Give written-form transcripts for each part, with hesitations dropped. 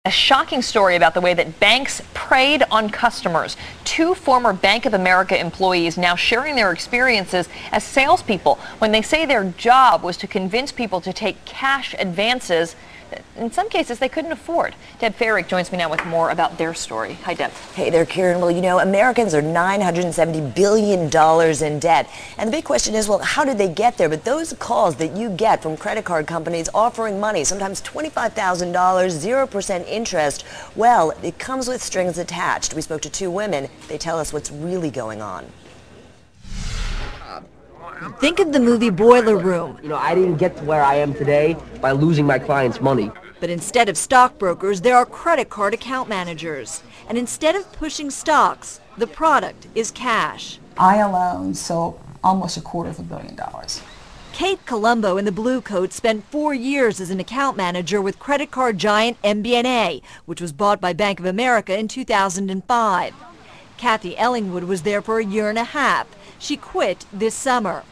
A shocking story about the way that banks preyed on customers. Two former Bank of America employees now sharing their experiences as salespeople when they say their job was to convince people to take cash advances that in some cases they couldn't afford. Deb Farrick joins me now with more about their story. Hi, Deb. Hey there, Karen. Well, you know, Americans are $970 billion in debt. And the big question is, well, how did they get there? But those calls that you get from credit card companies offering money, sometimes $25,000, 0% interest, well, it comes with strings attached. We spoke to two women. They tell us what's really going on. Think of the movie Boiler Room. You know, I didn't get to where I am today by losing my clients' money. But instead of stockbrokers, there are credit card account managers. And instead of pushing stocks, the product is cash. I alone sold almost $250 million. Kate Colombo in the blue coat spent 4 years as an account manager with credit card giant MBNA, which was bought by Bank of America in 2005. Kathy Ellingwood was there for a year and a half. She quit this summer.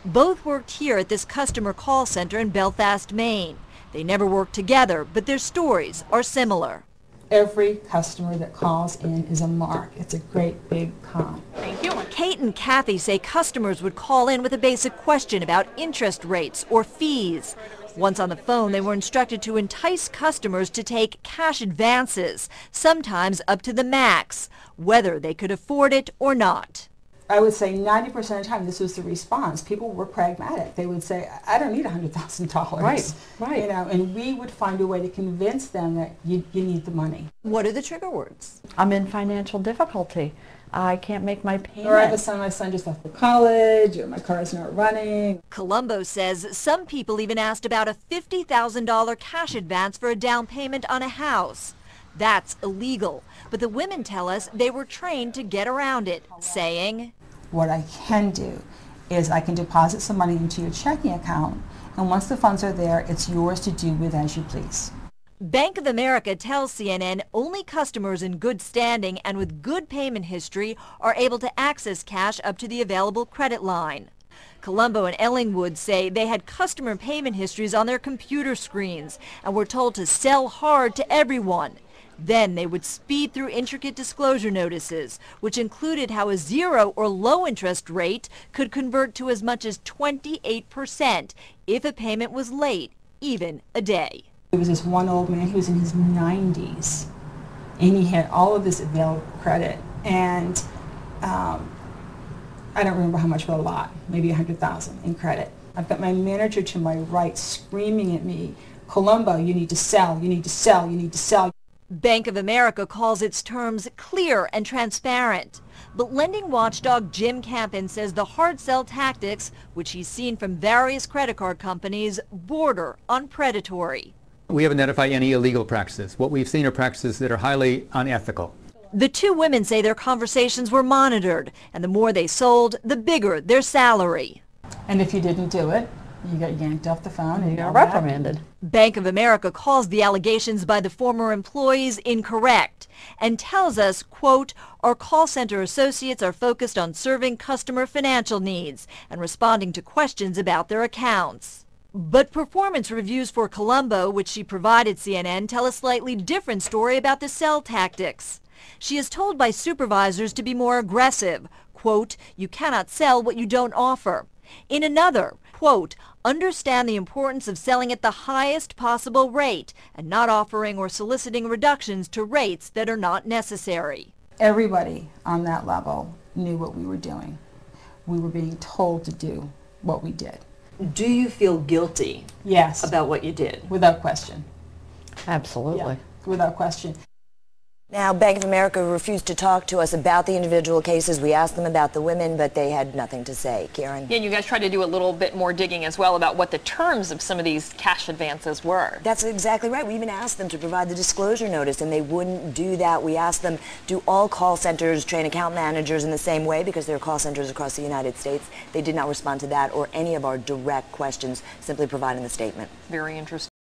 Both worked here at this customer call center in Belfast, Maine. They never worked together, but their stories are similar. Every customer that calls in is a mark. It's a great big con. Thank you. Kate and Kathy say customers would call in with a basic question about interest rates or fees. Once on the phone, they were instructed to entice customers to take cash advances, sometimes up to the max, whether they could afford it or not. I would say 90% of the time this was the response. People were pragmatic. They would say, I don't need $100,000. Right. You know, and we would find a way to convince them that you need the money. What are the trigger words? I'm in financial difficulty. I can't make my payment. Or I have a son, my son just left for college, or my car is not running. Colombo says some people even asked about a $50,000 cash advance for a down payment on a house. That's illegal. But the women tell us they were trained to get around it, saying, what I can do is I can deposit some money into your checking account, and once the funds are there, it's yours to do with as you please. Bank of America tells CNN only customers in good standing and with good payment history are able to access cash up to the available credit line. Colombo and Ellingwood say they had customer payment histories on their computer screens and were told to sell hard to everyone. Then they would speed through intricate disclosure notices, which included how a zero or low interest rate could convert to as much as 28% if a payment was late, even a day. There was this one old man, he was in his 90s, and he had all of this available credit, and I don't remember how much, but a lot, maybe $100,000 in credit. I've got my manager to my right screaming at me, Colombo, you need to sell, you need to sell, you need to sell. Bank of America calls its terms clear and transparent. But lending watchdog Jim Campen says the hard sell tactics, which he's seen from various credit card companies, border on predatory. We haven't identified any illegal practices. What we've seen are practices that are highly unethical. The two women say their conversations were monitored, and the more they sold, the bigger their salary. And if you didn't do it, you got yanked off the phone and you got reprimanded. Bank of America calls the allegations by the former employees incorrect and tells us, quote, our call center associates are focused on serving customer financial needs and responding to questions about their accounts. But performance reviews for Colombo, which she provided CNN, tell a slightly different story about the sell tactics. She is told by supervisors to be more aggressive. Quote, you cannot sell what you don't offer. In another, quote, understand the importance of selling at the highest possible rate and not offering or soliciting reductions to rates that are not necessary. Everybody on that level knew what we were doing. We were being told to do what we did. Do you feel guilty? Yes. About what you did? Without question. Absolutely. Yeah, without question. Now, Bank of America refused to talk to us about the individual cases. We asked them about the women, but they had nothing to say. Karen? Yeah, you guys tried to do a little bit more digging as well about what the terms of some of these cash advances were. That's exactly right. We even asked them to provide the disclosure notice, and they wouldn't do that. We asked them, do all call centers train account managers in the same way, because there are call centers across the United States. They did not respond to that or any of our direct questions, simply providing the statement. Very interesting.